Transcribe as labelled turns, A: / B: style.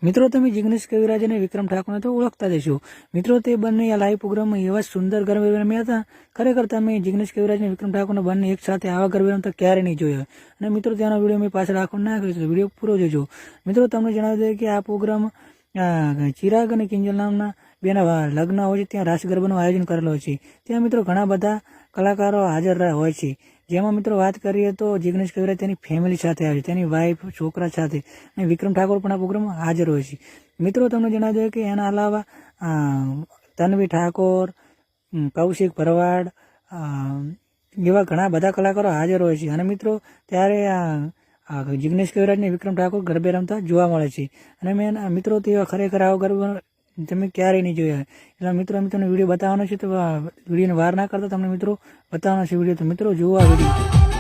A: મિત્રો તમે જિગ્નેશ કવિરાજ અને વિક્રમ ઠાકોરને તો ઓળખતા જ હશો। મિત્રો તે બંને આ લાઈવ પ્રોગ્રામમાં એવા સુંદર ગરબે રમ્યા હતા। ખરેખર તમે જિગ્નેશ કવિરાજ અને વિક્રમ ઠાકોરને બંને એક સાથે આવા ગરબે રમતા ક્યારે નહીં જોયા। અને મિત્રો ત્યાંનો વિડીયો મેં પાછળ આખો ના કર્યો, વિડીયો પૂરો જોજો। મિત્રો તમને જણાવી દઈએ કે આ પ્રોગ્રામ ચિરાગ અને કિંજલ નામના બેના લગ્ન હોય છે, ત્યાં રાસ ગરબાનું આયોજન કરેલું હોય છે। ત્યાં મિત્રો ઘણા બધા કલાકારો હાજર હોય છે, જેમાં મિત્રો વાત કરીએ તો જિગ્નેશ કવિરાજ તેની ફેમિલી સાથે આવે છે, તેની વાઇફ, છોકરા સાથે, અને વિક્રમ ઠાકોર પણ આ પ્રોગ્રામમાં હાજર હોય છે। મિત્રો તમને જણાવી દઈએ કે એના અલાવા તન્વી ઠાકોર, કૌશિક ભરવાડ એવા ઘણા બધા કલાકારો હાજર હોય છે। અને મિત્રો ત્યારે જિગ્નેશ કવિરાજ ને વિક્રમ ઠાકોર ગરબે રમતા જોવા મળે છે। અને મેં મિત્રો તે ખરેખર આવો ગરબો તમે ક્યારેય નહીં જોયા। એટલે મિત્રો અમે તમને વિડીયો બતાવવાનો છે, તો વિડીયોને વાર ના કરતા તમને મિત્રો બતાવવાનો છે વિડીયો, તો મિત્રો જુઓ આ વિડીયો।